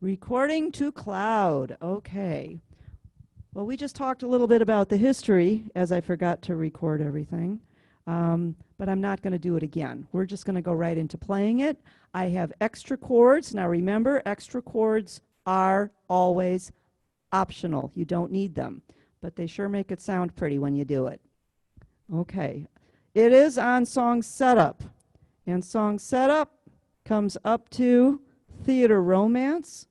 Recording to cloud. Okay. Well, we just talked a little bit about the history, as I forgot to record everything. But I'm not going to do it again. We're just going to go right into playing it. I have extra chords. Now remember, extra chords are always optional. You don't need them, but they sure make it sound pretty when you do it. Okay. It is on song setup. And song setup comes up to Theater Romance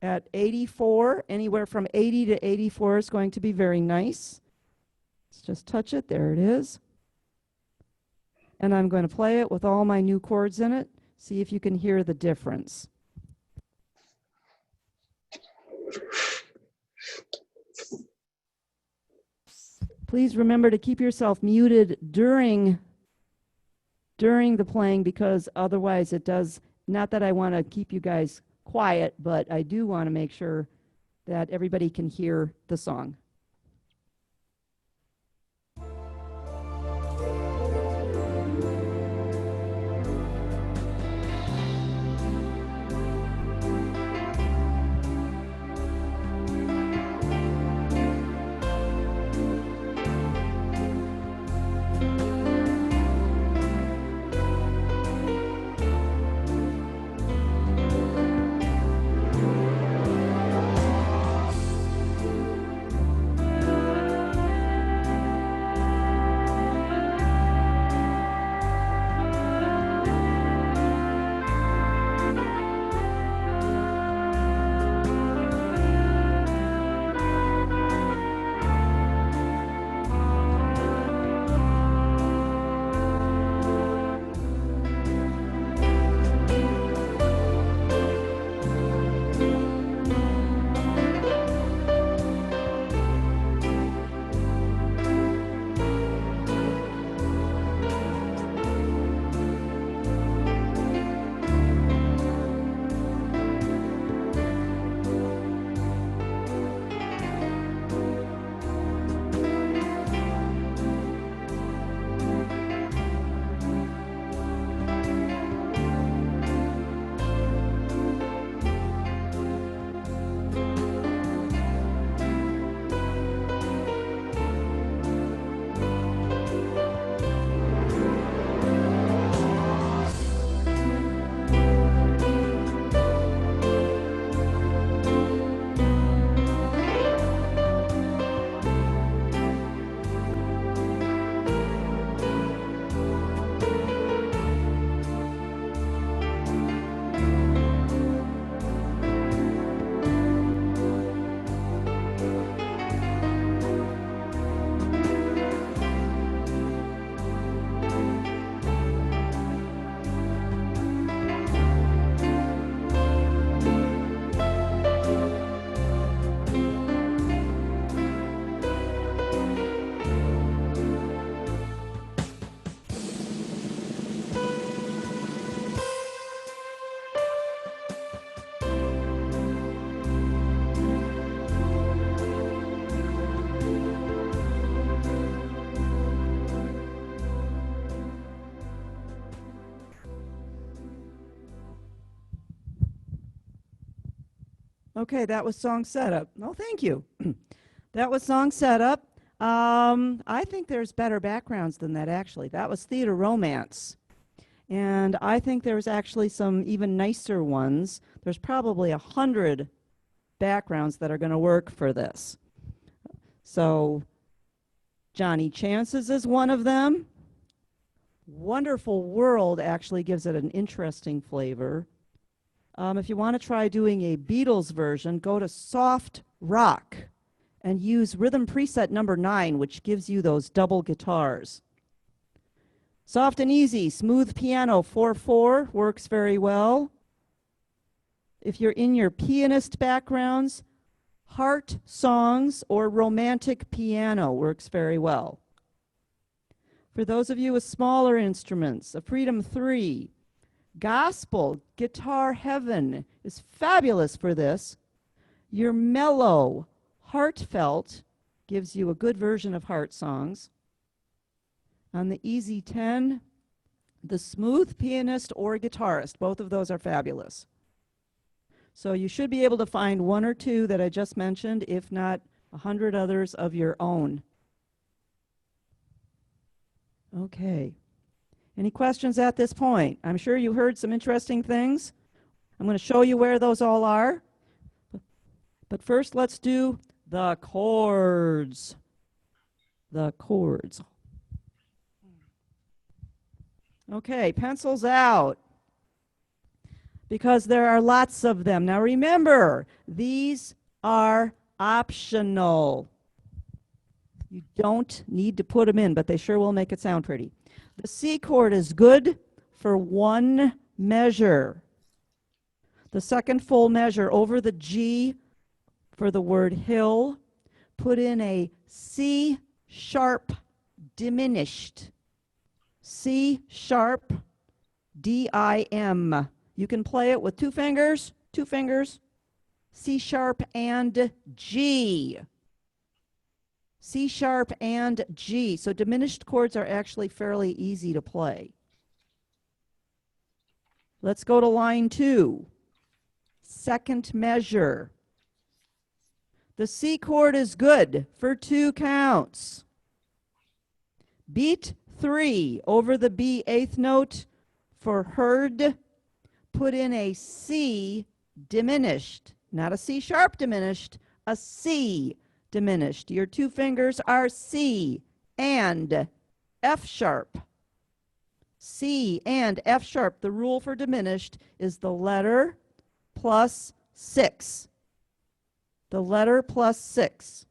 at 84. Anywhere from 80 to 84 is going to be very nice. Let's just touch it. There it is. And I'm going to play it with all my new chords in it. See if you can hear the difference. Please remember to keep yourself muted during the playing, because otherwise it does, not that I want to keep you guys quiet, but I do want to make sure that everybody can hear the song. Okay, that was song setup. Oh, thank you. That was song setup. I think there's better backgrounds than that, actually. That was Theater Romance. And I think there's actually some even nicer ones. There's probably 100 backgrounds that are going to work for this. So Johnny Chances is one of them. Wonderful World actually gives it an interesting flavor. If you want to try doing a Beatles version, go to Soft Rock and use rhythm preset number 9, which gives you those double guitars. Soft and Easy, Smooth Piano 4/4 works very well. If you're in your pianist backgrounds, Heart Songs or Romantic Piano works very well. For those of you with smaller instruments, a Freedom 3, Gospel, Guitar Heaven is fabulous for this. Your mellow, heartfelt gives you a good version of Heart Songs. On the Easy 10, the Smooth Pianist or Guitarist, both of those are fabulous. So you should be able to find one or two that I just mentioned, if not 100 others of your own. Okay. Any questions at this point? I'm sure you heard some interesting things. I'm going to show you where those all are. But first, let's do the chords. The chords. Okay, pencils out, because there are lots of them. Now remember, these are optional. You don't need to put them in, but they sure will make it sound pretty. The C chord is good for one measure. The second full measure over the G for the word hill, put in a C sharp diminished. C sharp D-I-M. You can play it with two fingers. C sharp and G. C sharp and G. So diminished chords are actually fairly easy to play. Let's go to line 2. Second measure. The C chord is good for 2 counts. Beat 3 over the B eighth note for heard. Put in a C diminished, not a C sharp diminished, a C diminished. Your 2 fingers are C and F sharp. C and F sharp. The rule for diminished is the letter plus 6. The letter plus 6.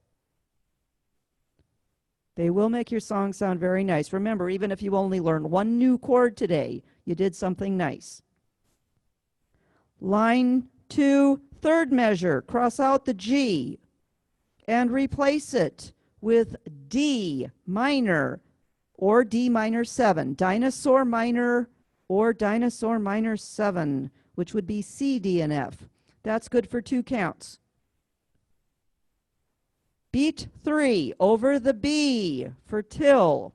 They will make your song sound very nice. Remember, even if you only learned one new chord today, you did something nice. Line 2, third measure. Cross out the G and replace it with D minor or D minor 7. Dinosaur minor or dinosaur minor 7, which would be C, D, and F. That's good for 2 counts. Beat 3 over the B for till.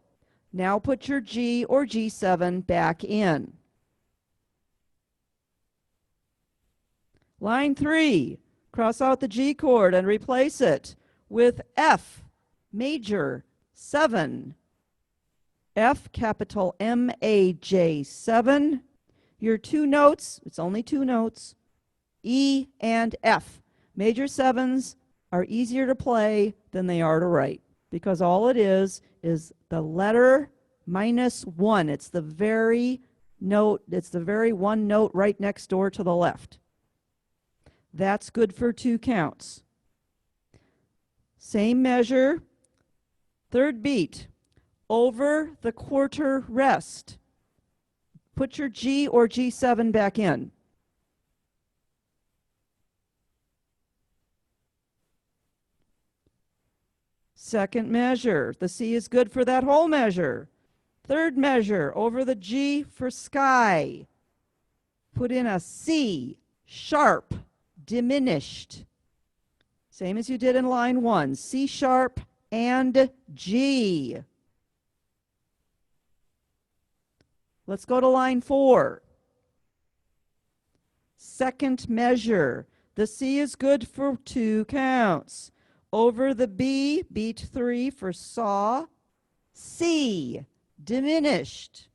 Now put your G or G7 back in. Line 3, cross out the G chord and replace it with F major 7. F capital M-A-J 7. Your 2 notes, it's only 2 notes, E and F. Major 7s are easier to play than they are to write, because all it is the letter minus 1. It's the very note, it's the very one note right next door to the left. That's good for 2 counts. Same measure, third beat, over the quarter rest. Put your G or G7 back in. Second measure, the C is good for that whole measure. Third measure, over the G for sky. Put in a C sharp diminished. Same as you did in line 1, C sharp and G. Let's go to line 4. Second measure, the C is good for 2 counts. Over the B, beat 3 for saw. C diminished.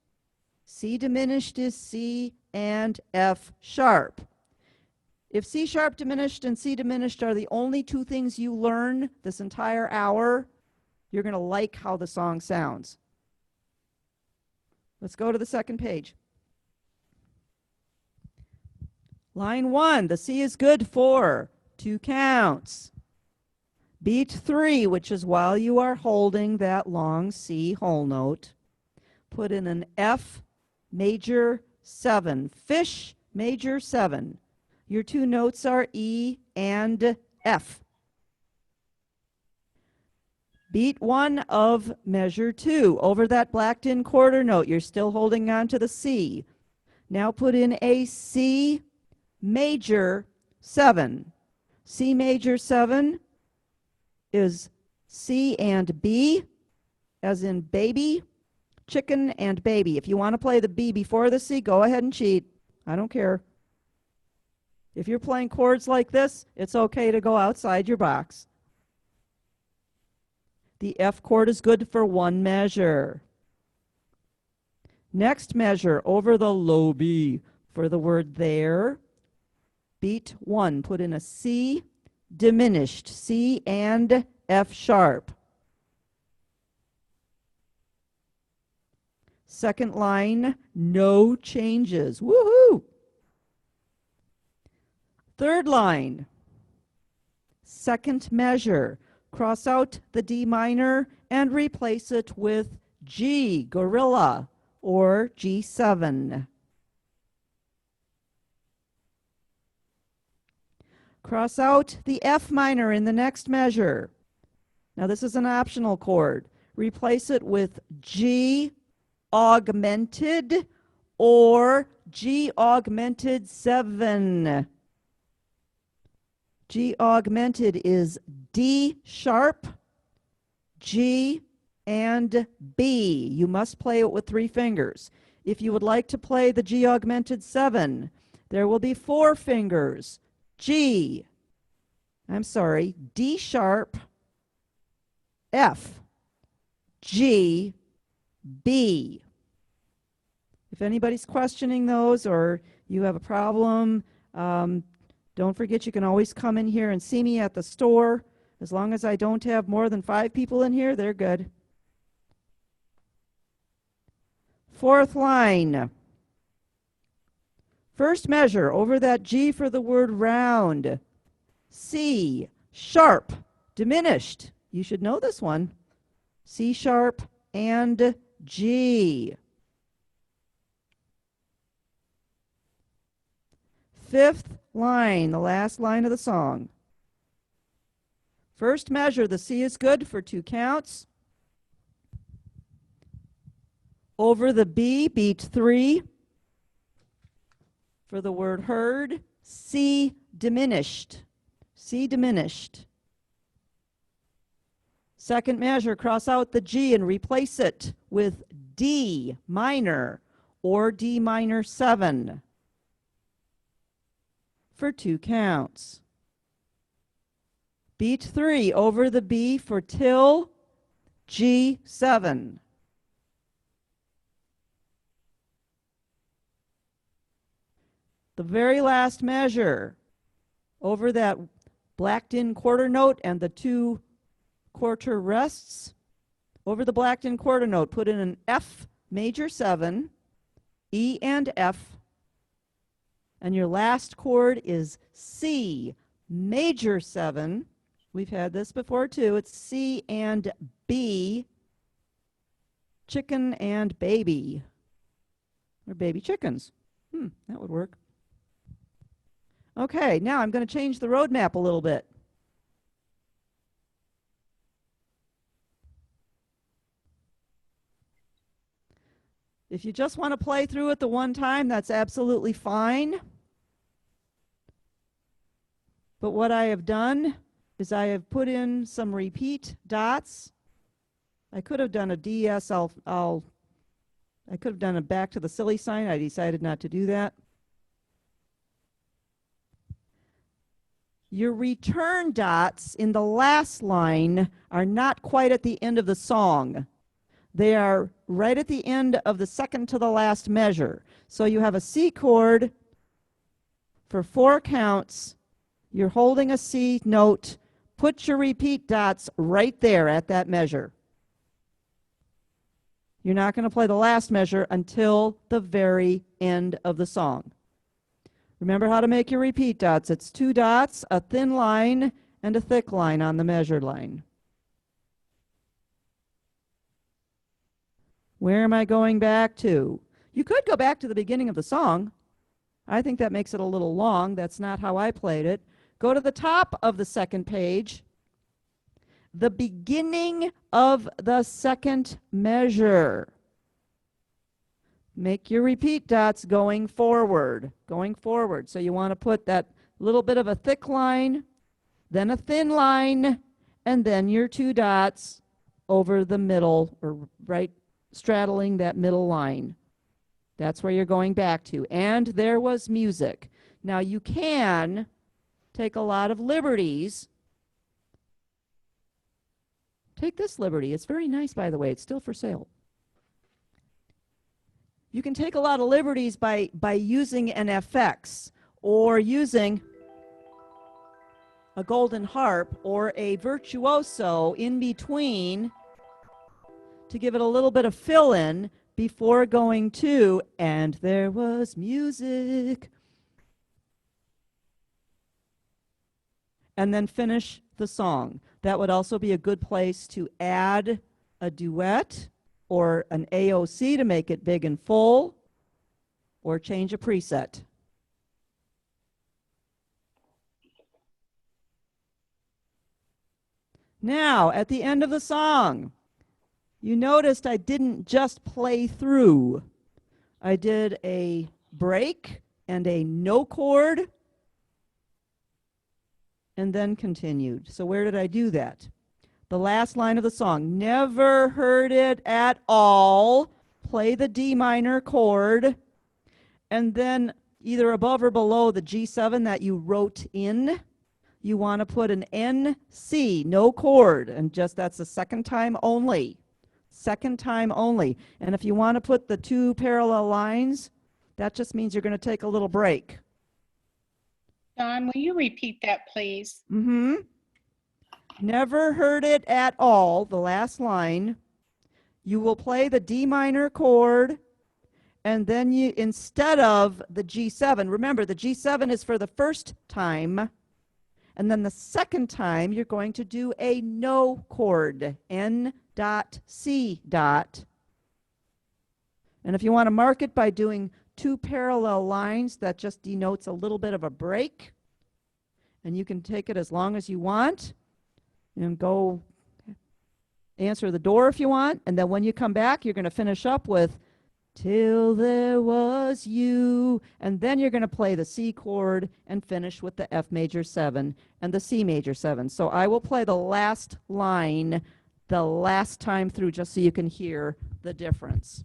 C diminished is C and F sharp. If C sharp diminished and C diminished are the only 2 things you learn this entire hour, you're going to like how the song sounds. Let's go to the second page. Line 1, the C is good for 2 counts. Beat 3, which is while you are holding that long C whole note, put in an F major 7, fish major 7. Your 2 notes are E and F. Beat 1 of measure 2 over that blacked in quarter note. You're still holding on to the C. Now put in a C major 7. C major 7 is C and B, as in baby, chicken, and baby. If you want to play the B before the C, go ahead and cheat. I don't care. If you're playing chords like this, it's okay to go outside your box. The F chord is good for one measure. Next measure, over the low B for the word there. Beat 1, put in a C diminished, C and F sharp. Second line, no changes. Woohoo! Third line, second measure. Cross out the D minor and replace it with G, gorilla, or G7. Cross out the F minor in the next measure. Now this is an optional chord. Replace it with G augmented or G augmented 7. G augmented is D sharp, G, and B. You must play it with 3 fingers. If you would like to play the G augmented 7, there will be 4 fingers. D sharp, F, G, B. If anybody's questioning those or you have a problem, don't forget you can always come in here and see me at the store. As long as I don't have more than 5 people in here, they're good. Fourth line. First measure, over that G for the word round. C, sharp, diminished. You should know this one. C sharp and G. Fifth line, the last line of the song. First measure, the C is good for 2 counts. Over the B, beat 3. For the word heard, C diminished. C diminished. Second measure, cross out the G and replace it with D minor or D minor 7 for 2 counts. Beat 3 over the B for till G7. The very last measure, over that blacked in quarter note and the 2 quarter rests, over the blacked in quarter note, put in an F major 7, E and F, and your last chord is C major 7. We've had this before too. It's C and B, chicken and baby, or baby chickens. That would work. Okay, now I'm going to change the road map a little bit. If you just want to play through it the one time, that's absolutely fine. But what I have done is I have put in some repeat dots. I could have done a DS. I could have done a back to the silly sign. I decided not to do that. Your return dots in the last line are not quite at the end of the song. They are right at the end of the second to the last measure. So you have a C chord for 4 counts. You're holding a C note. Put your repeat dots right there at that measure. You're not going to play the last measure until the very end of the song. Remember how to make your repeat dots. It's 2 dots, a thin line, and a thick line on the measured line. Where am I going back to? You could go back to the beginning of the song. I think that makes it a little long. That's not how I played it. Go to the top of the second page. The beginning of the second measure. Make your repeat dots going forward. So you want to put that little bit of a thick line, then a thin line, and then your 2 dots over the middle, or right straddling that middle line. That's where you're going back to. And there was music. Now you can take a lot of liberties. Take this liberty. It's very nice, by the way. It's still for sale. You can take a lot of liberties by using an FX or using a golden harp or a virtuoso in between to give it a little bit of fill-in before going to "And There Was Music," and then finish the song. That would also be a good place to add a duet or an AOC to make it big and full, or change a preset. Now, at the end of the song, you noticed I didn't just play through. I did a break and a no chord and then continued. So where did I do that? The last line of the song. Never heard it at all. Play the D minor chord and then either above or below the G7 that you wrote in, you want to put an NC, no chord, and just that's the second time only. Second time only. And if you want to put the two parallel lines, that just means you're going to take a little break. Dawn, will you repeat that, please? Never heard it at all, the last line. You will play the D minor chord, and then you, instead of the G7, remember the G7 is for the first time, and then the second time you're going to do a no chord, N dot C dot. And if you want to mark it by doing two parallel lines, that just denotes a little bit of a break. And you can take it as long as you want and go answer the door if you want. And then when you come back, you're going to finish up with "Till There Was You." And then you're going to play the C chord and finish with the F major 7 and the C major 7. So I will play the last line the last time through just so you can hear the difference.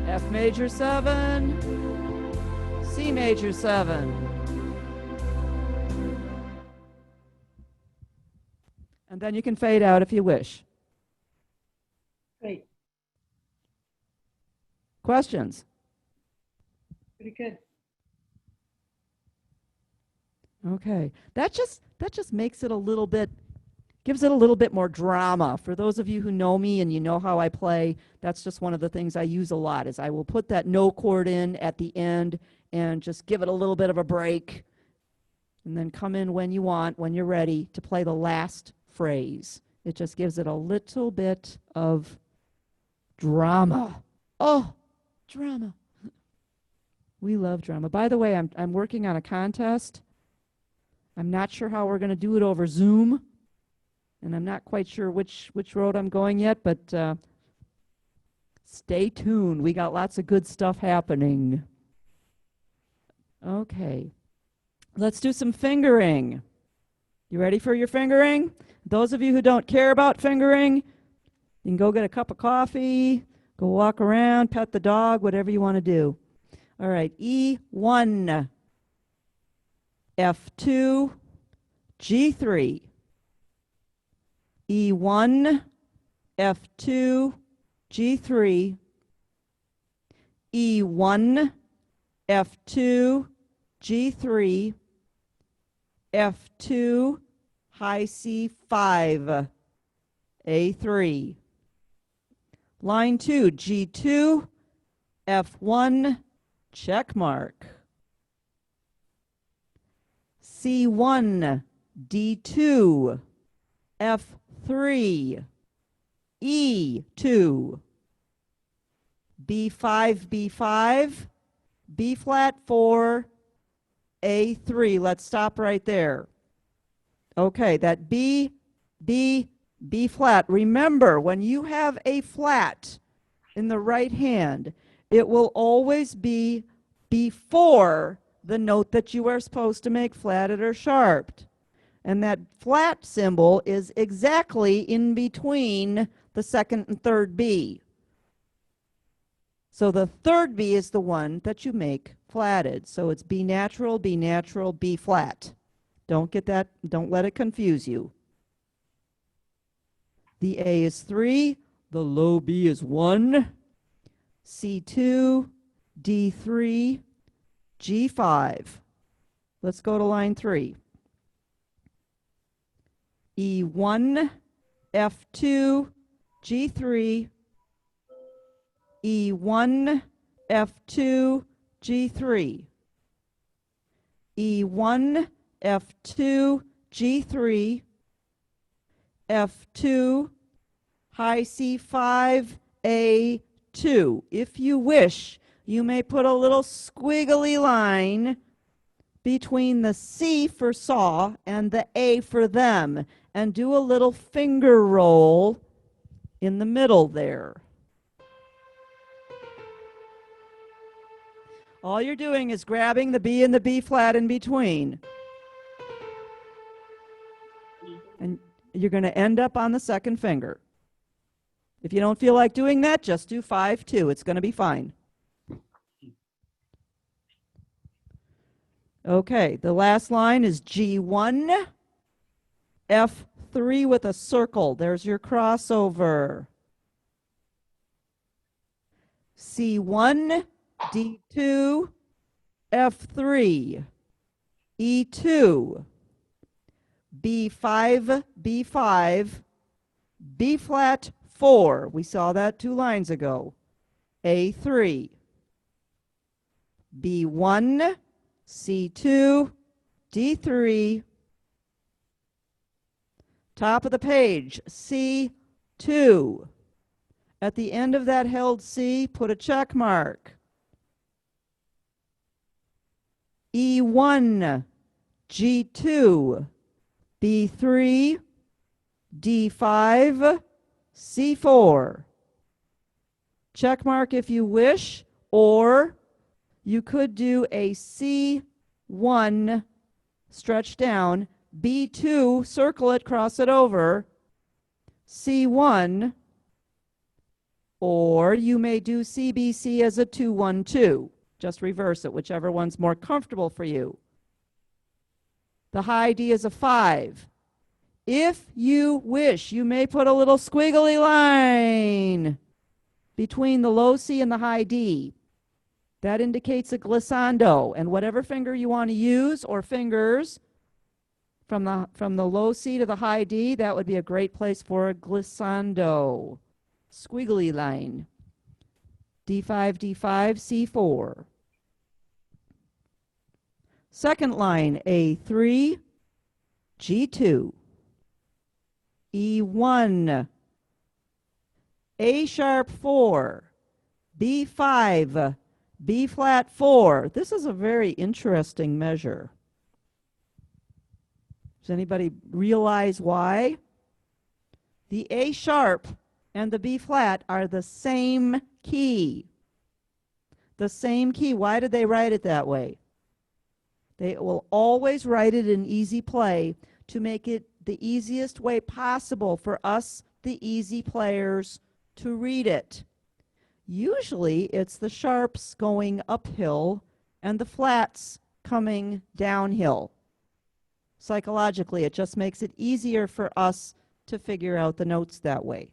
F major 7, C major 7. And then you can fade out if you wish. Great. Questions? Pretty good. Okay. That just makes it a little bit, gives it a little bit more drama. For those of you who know me and you know how I play, that's just one of the things I use a lot, is I will put that no chord in at the end and just give it a little bit of a break, and then come in when you want, when you're ready to play the last phrase. It just gives it a little bit of drama. Oh, drama. We love drama. By the way, I'm working on a contest. I'm not sure how we're going to do it over Zoom, and I'm not quite sure which road I'm going yet, but stay tuned. We got lots of good stuff happening. Okay. Let's do some fingering. You ready for your fingering? Those of you who don't care about fingering, you can go get a cup of coffee, go walk around, pet the dog, whatever you want to do. All right, E1, F2, G3. E1, F2, G3. E1, F2, G3. F2, high C5, A3. Line 2, G2, F1, check mark. C1, D2, F3, E2. B5, B5, B flat 4, A3. Let's stop right there. Okay, that B, B, B flat. Remember, when you have a flat in the right hand, It will always be before the note that you are supposed to make flatted or sharped. And that flat symbol is exactly in between the second and third B. So the third B is the one that you make flatted. So it's B natural, B flat. Don't get that, don't let it confuse you. The A is 3, the low B is 1, C2, D3, G5. Let's go to line 3. E1, F2, G3, E1, F2, G3, E1, F2, G3, F2, high C5, A2. If you wish, you may put a little squiggly line between the C for saw and the A for them, and do a little finger roll in the middle there. All you're doing is grabbing the B and the B flat in between. And you're going to end up on the second finger. If you don't feel like doing that, just do 5-2. It's going to be fine. Okay, the last line is G1, F3 with a circle. There's your crossover. C1, D2, F3, E2, B5, B5, B flat 4. We saw that 2 lines ago. A3, B1, C2, D3, top of the page, C2. At the end of that held C, put a check mark. E1, G2, B3, D5, C4. Check mark if you wish, or you could do a C1 stretch down, B2, circle it, cross it over, C1, or you may do CBC as a 2-1-2. Just reverse it, whichever one's more comfortable for you. The high D is a 5. If you wish, you may put a little squiggly line between the low C and the high D. That indicates a glissando, and whatever finger you want to use, or fingers from the low C to the high D, that would be a great place for a glissando. Squiggly line. D5, D5, C4. Second line, A3, G2, E1, A sharp 4, B5, B flat 4. This is a very interesting measure. Does anybody realize why? The A sharp and the B flat are the same key. The same key. Why did they write it that way? They will always write it in easy play to make it the easiest way possible for us, the easy players, to read it. Usually it's the sharps going uphill and the flats coming downhill. Psychologically, it just makes it easier for us to figure out the notes that way.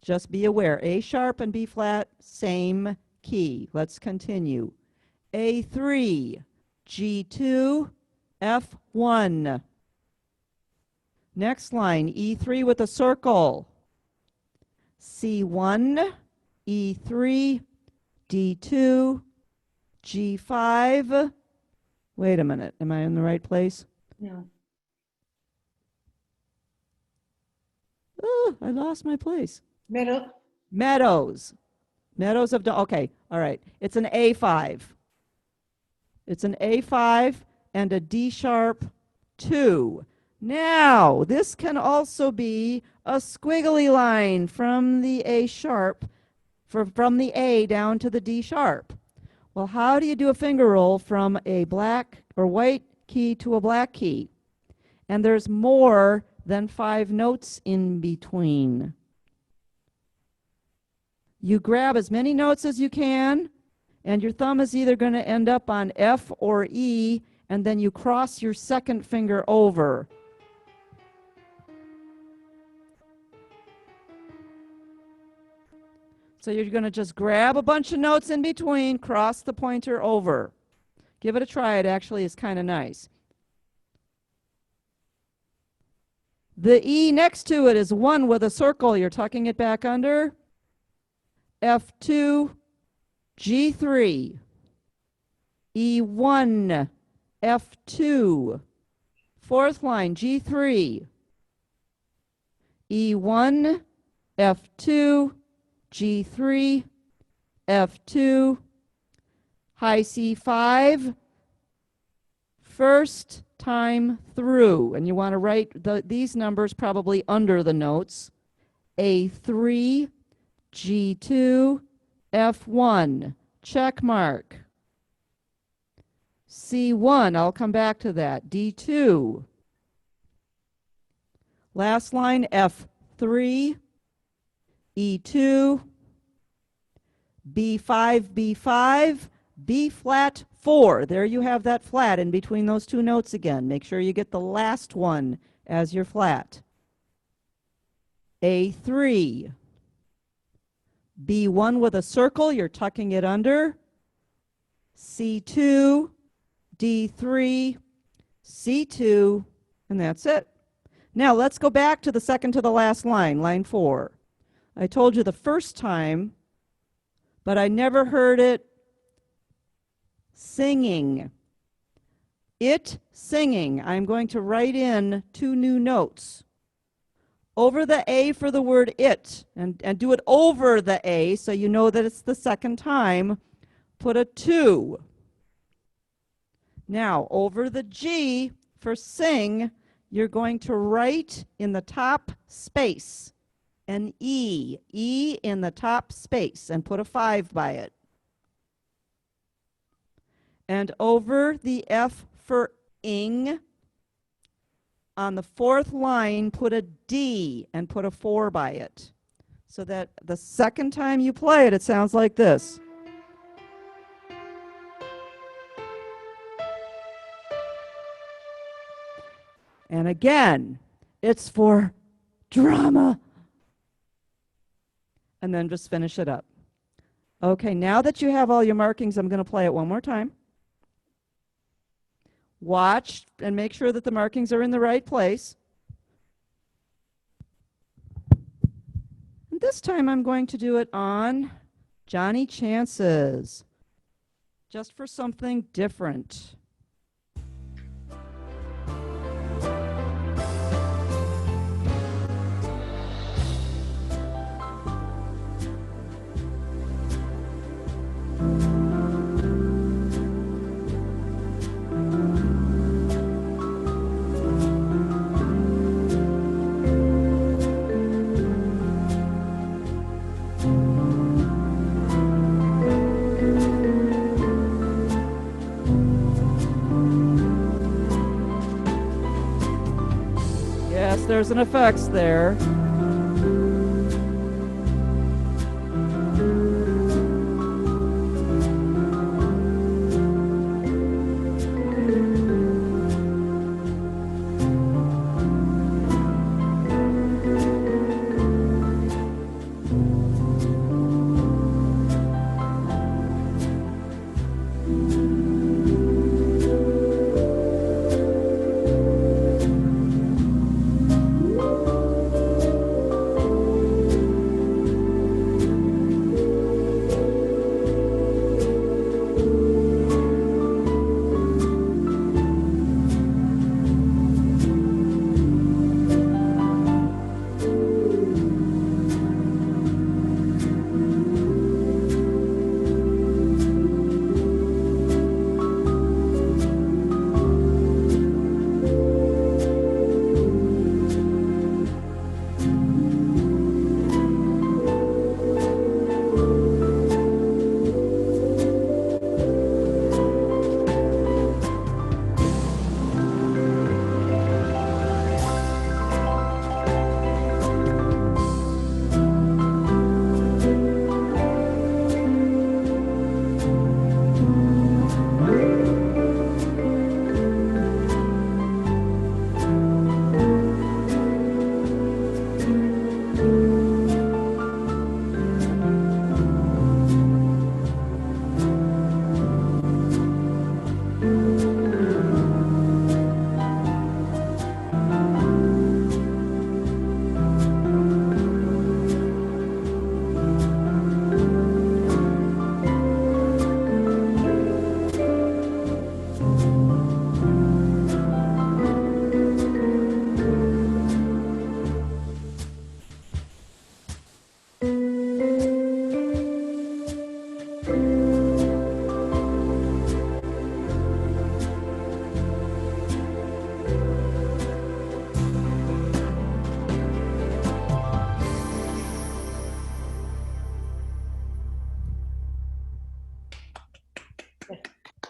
Just be aware, A sharp and B flat, same key. Let's continue. A3, G2, F1. Next line, E3 with a circle. C1, E3, D2, G5. Wait a minute, am I in the right place? No. Oh, I lost my place. Middle. Meadows. Meadows of, okay, all right. It's an A5. It's an A5 and a D sharp 2. Now, this can also be a squiggly line from the A sharp from the A down to the D sharp. Well, how do you do a finger roll from a black or white key to a black key? And there's more than 5 notes in between. You grab as many notes as you can, and your thumb is either going to end up on F or E, and then you cross your second finger over. So you're going to just grab a bunch of notes in between, cross the pointer over. Give it a try. It actually is kind of nice. The E next to it is 1 with a circle. You're tucking it back under. F2, G3, E1, F2, fourth line, G3, E1, F2, G3, F2, high C5, first time through. And you want to write these numbers probably under the notes. A3, G2, F1, check mark. C1, I'll come back to that. D2. Last line, F3, E2, B5, B5, B flat 4. There you have that flat in between those two notes again. Make sure you get the last one as your flat. A3, B1 with a circle, you're tucking it under. C2, D3, C2, and that's it. Now let's go back to the second to the last line, line 4. I told you the first time, but I never heard it singing. It singing. I'm going to write in 2 new notes. Over the A for the word it, and do it over the A so you know that it's the second time. Put a 2. Now, over the G for sing, you're going to write in the top space an E. E in the top space, and put a 5 by it. And over the F for ing, on the fourth line, put a D and put a 4 by it. So that the second time you play it, it sounds like this. And again, it's for drama. And then just finish it up. Okay, now that you have all your markings, I'm going to play it one more time. Watch and make sure that the markings are in the right place. And this time I'm going to do it on Johnny Chances, just for something different. Yes, there's an effects there.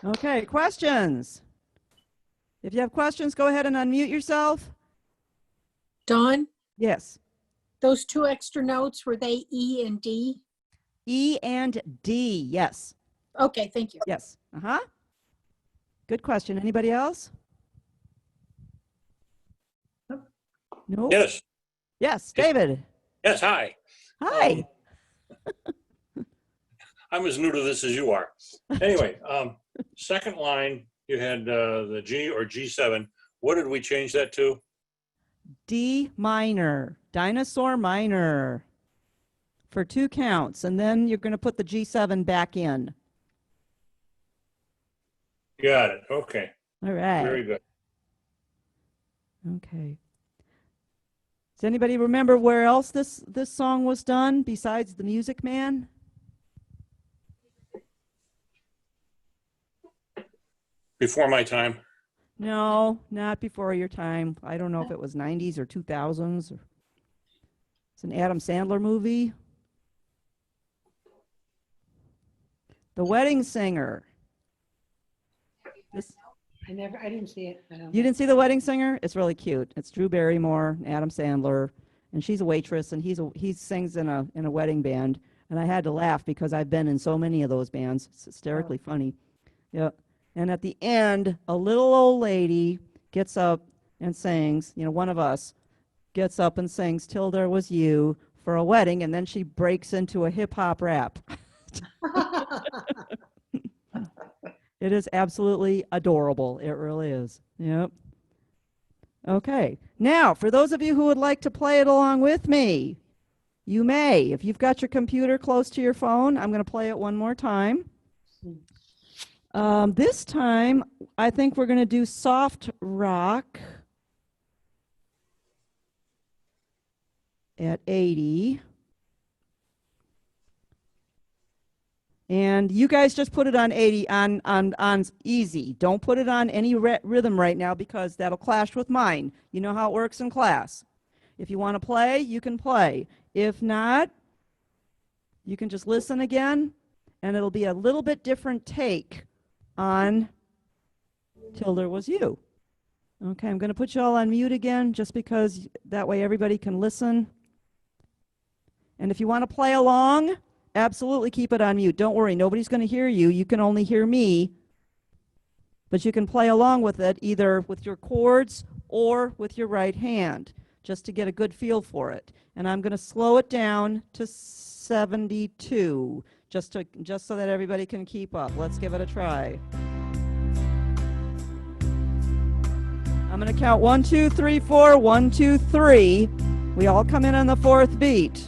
Okay, questions? If you have questions, go ahead and unmute yourself. Dawn, Yes. those two extra notes, were they E and D? E and D, yes. Okay, thank you. Yes. Good question. Anybody else? No? Yes, Yes, David. yes, hi. Hi. I'm as new to this as you are. Anyway, second line, you had the G or G7. What did we change that to? D minor, dinosaur minor for 2 counts. And then you're going to put the G7 back in. Got it. Okay, All right. very good. Okay. Does anybody remember where else this song was done besides The Music Man? Before my time. No, not before your time. I don't know if it was 90s or 2000s. It's an Adam Sandler movie. The Wedding Singer. This, I didn't see it. I don't you didn't see The Wedding Singer? It's really cute. It's Drew Barrymore, Adam Sandler, and she's a waitress, and he sings in a wedding band. And I had to laugh because I've been in so many of those bands. It's hysterically funny. Yeah. And at the end, a little old lady gets up and sings, one of us gets up and sings Till There Was You for a wedding, and then she breaks into a hip hop rap. It is absolutely adorable. It really is. Yep. Okay. Now, for those of you who would like to play it along with me, you may. If you've got your computer close to your phone, I'm going to play it one more time. This time, I think we're going to do soft rock at 80. And you guys just put it on 80 on easy. Don't put it on any rhythm right now because that'll clash with mine. You know how it works in class. If you want to play, you can play. If not, you can just listen again, and it'll be a little bit different take on Till There Was You. Okay, I'm going to put you all on mute again just because that way everybody can listen. And if you want to play along, absolutely keep it on mute. Don't worry, nobody's going to hear you. You can only hear me. But you can play along with it either with your chords or with your right hand just to get a good feel for it. And I'm going to slow it down to 72 just so that everybody can keep up. Let's give it a try. I'm going to count 1, 2, 3, 4, 1, 2, 3. We all come in on the 4th beat.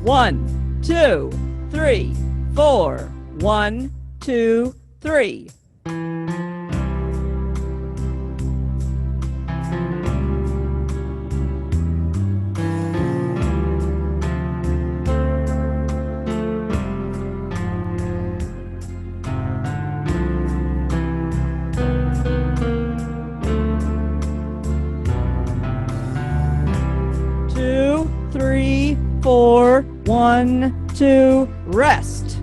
1, 2, 3, 4. 1, 2, 3. Two, three, 4, 1, 2, rest.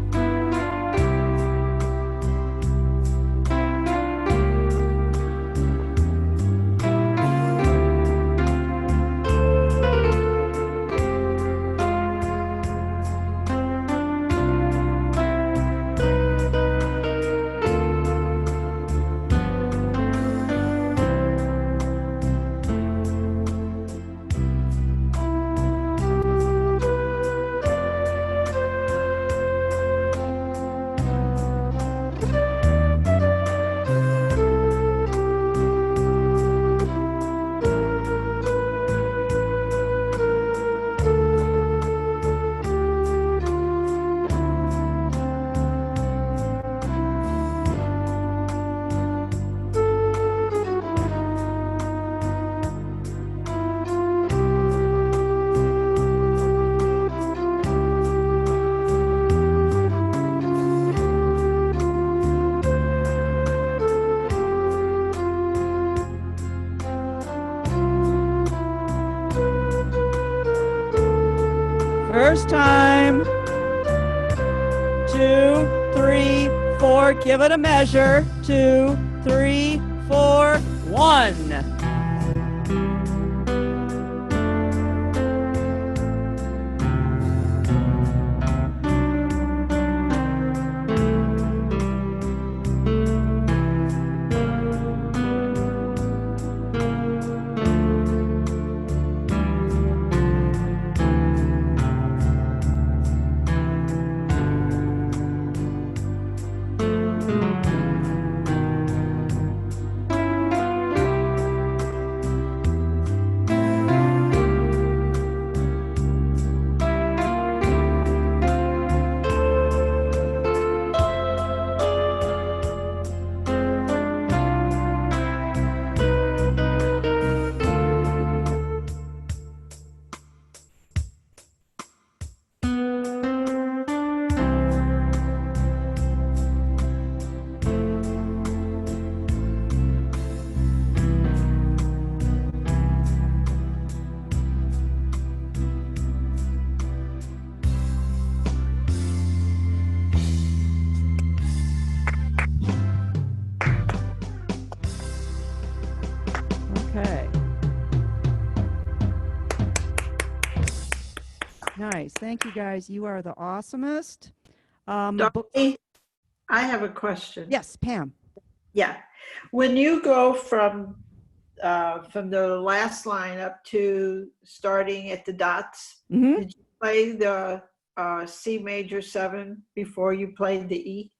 First time. 2, 3, 4. Give it a measure. 2, 3, 4, 1. Okay. Nice. Thank you, guys. You are the awesomest. Dorothy, I have a question. Yes, Pam. Yeah. When you go from the last line up to starting at the dots, Hmm. did you play the C major 7 before you played the E?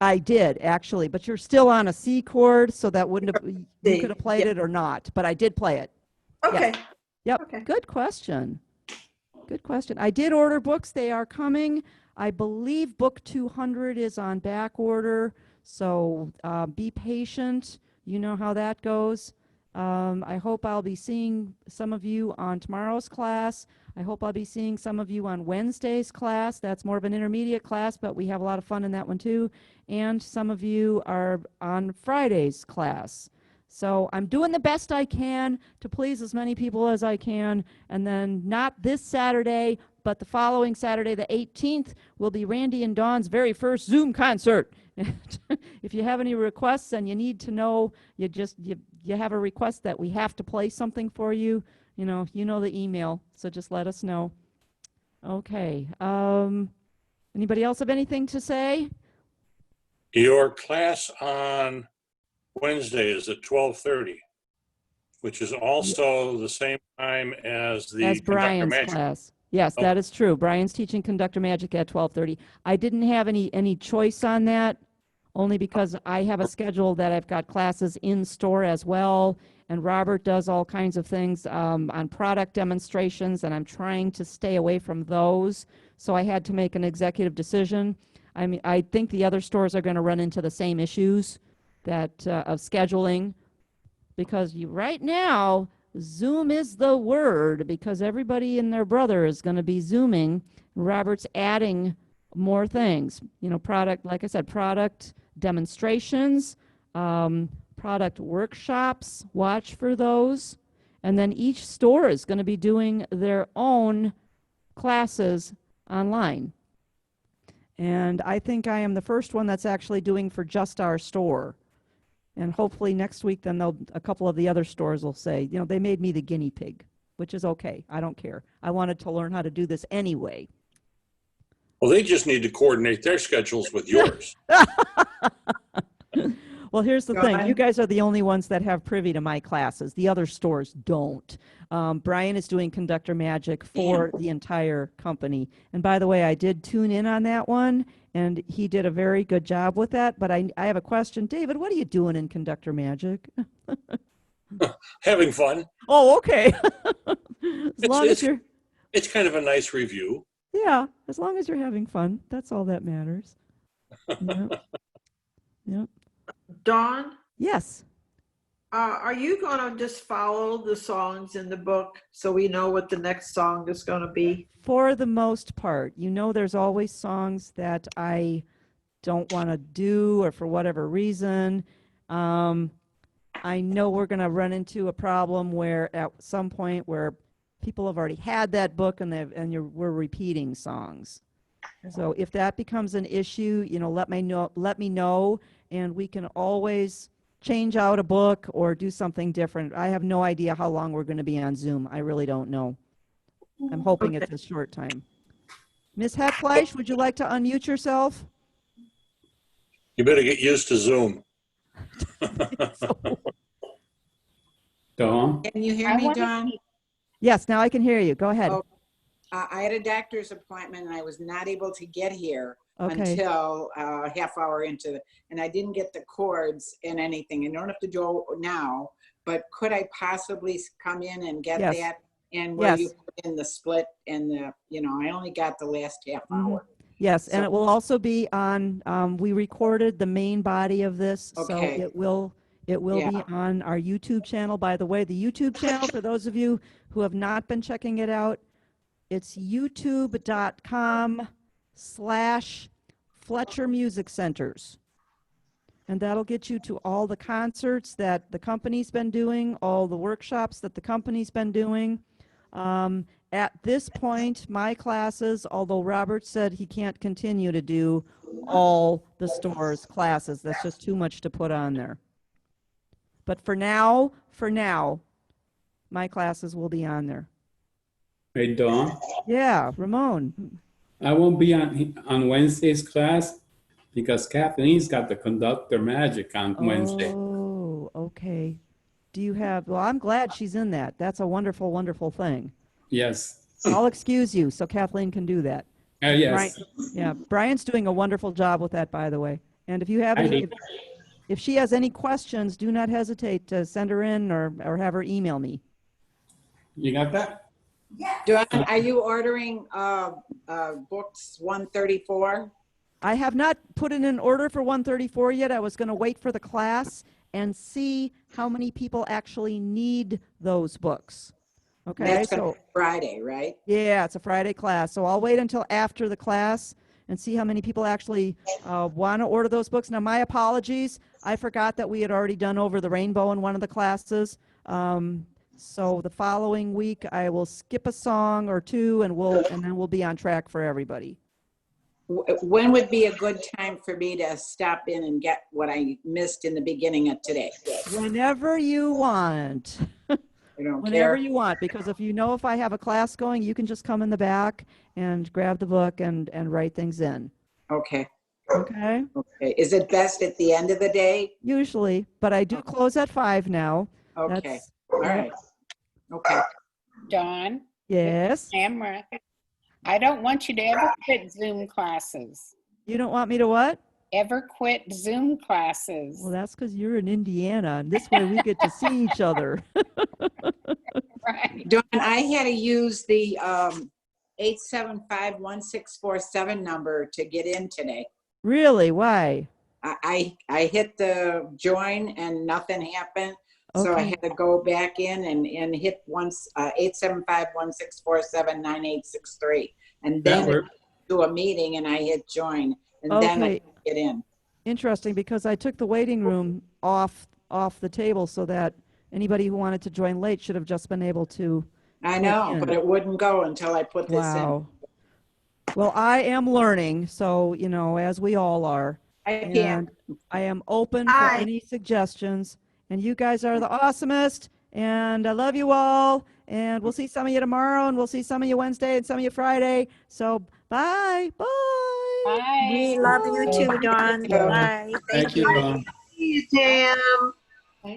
I did actually, but you're still on a C chord, so that wouldn't have, you C, could have played yeah. it or not, but I did play it. Okay. Yep. Okay. Good question. Good question. I did order books. They are coming. I believe book 200 is on back order, so be patient. You know how that goes. I hope I'll be seeing some of you on tomorrow's class. I hope I'll be seeing some of you on Wednesday's class. That's more of an intermediate class, but we have a lot of fun in that one too. And some of you are on Friday's class. So I'm doing the best I can to please as many people as I can. And then not this Saturday, but the following Saturday, the 18th, will be Randy and Dawn's very first Zoom concert. If you have any requests and you need to know, you have a request that we have to play something for you, you know the email, so just let us know. Okay. Anybody else have anything to say? Your class on Wednesday is at 12:30, which is also the same time as the As conductor Brian's magic. class. Yes, Oh. that is true. Brian's teaching conductor magic at 12:30. I didn't have any choice on that, only because I have a schedule that I've got classes in store as well, and Robert does all kinds of things on product demonstrations, and I'm trying to stay away from those. So I had to make an executive decision. I mean, I think the other stores are going to run into the same issues that of scheduling, because right now Zoom is the word, because everybody and their brother is going to be Zooming. Robert's adding more things, product, like I said, product demonstrations, product workshops, watch for those. And then each store is going to be doing their own classes online. And I think I am the first one that's actually doing for just our store. And hopefully next week, then a couple of the other stores will say, they made me the guinea pig, which is okay. I don't care. I wanted to learn how to do this anyway. Well, they just need to coordinate their schedules with yours. Well, here's the thing. Dawn? You guys are the only ones that have privy to my classes. The other stores don't. Brian is doing conductor magic for the entire company. And by the way, I did tune in on that one, and he did a very good job with that. But I have a question. David, what are you doing in conductor magic? Having fun. Oh, okay. As long as you're... It's kind of a nice review. Yeah, as long as you're having fun. That's all that matters. Yep. Yep. Dawn, Yes. are you going to just follow the songs in the book so we know what the next song is going to be? For the most part. There's always songs that I don't want to do, or for whatever reason. I know we're going to run into a problem where at some point where people have already had that book and we're repeating songs. So if that becomes an issue, let me know, and we can always change out a book or do something different. I have no idea how long we're going to be on Zoom. I really don't know. I'm hoping it's a short time. Ms. Hetfleisch, would you like to unmute yourself? You better get used to Zoom. Dawn? Can you hear I me, wanna Dawn? Yes, now I can hear you. Go ahead. Oh, I had a doctor's appointment and I was not able to get here Okay. until a half hour and I didn't get the cords and anything. And don't have to go now, but could I possibly come in and get Yes. that? And where you Yes. put in the split and I only got the last half Mhm. hour. Yes, and So- it will also be on, we recorded the main body of this, so Okay. it will Yeah. be on our YouTube channel. By the way, the YouTube channel, for those of you who have not been checking it out, it's youtube.com/Fletcher Music Centers. And that'll get you to all the concerts that the company's been doing, all the workshops that the company's been doing. At this point, my classes, although Robert said he can't continue to do all the store's classes, that's just too much to put on there. But for now, my classes will be on there. Hey, Dawn? Yeah, Ramon. I won't be on Wednesday's class because Kathleen's got the conductor magic on Wednesday. Oh, okay. Well, I'm glad she's in that. That's a wonderful, wonderful thing. Yes. I'll excuse you so Kathleen can do that. Yes. Yeah, Brian's doing a wonderful job with that, by the way. And if you have I any, did. if she has any questions, do not hesitate to send her in or have her email me. You got that? Dawn, are you ordering books 134? I have not put in an order for 134 yet. I was going to wait for the class and see how many people actually need those books. Okay, That's so gonna be Friday, right? yeah, it's a Friday class. So I'll wait until after the class and see how many people actually want to order those books. Now, my apologies. I forgot that we had already done Over the Rainbow in one of the classes. So the following week, I will skip a song or two, and then we'll be on track for everybody. When would be a good time for me to stop in and get what I missed in the beginning of today? Whenever you want. I don't Whenever care. you want, because if I have a class going, you can just come in the back and grab the book and write things in. Okay. Okay? Okay. Is it best at the end of the day? Usually, but I do close at 5 now. Okay. That's- All right. Okay. Dawn, Yes. camera. I don't want you to ever quit Zoom classes. You don't want me to what? Ever quit Zoom classes. Well, that's because you're in Indiana, and this way we get to see each other. Right. Dawn, I had to use the 875-1647 number to get in today. Really? Why? I hit the join and nothing happened. So I Okay. had to go back in and hit 875-1647-9863. And That then worked. do a meeting and I hit join and then I Okay. get in. Interesting, because I took the waiting room off the table so that anybody who wanted to join late should have just been able to. I Click know, in. but it wouldn't go until I put this in. Wow. Well, I am learning, so, as we all are. I can't. And I am open for Hi. any suggestions. And you guys are the awesomest. And I love you all. And we'll see some of you tomorrow. And we'll see some of you Wednesday and some of you Friday. So bye. Bye. Bye. We love you too, Dawn. Yeah. Bye. Thank you, Dawn. See you, Tam.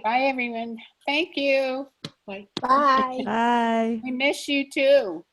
Bye, everyone. Thank you. Bye. Bye. We miss you too.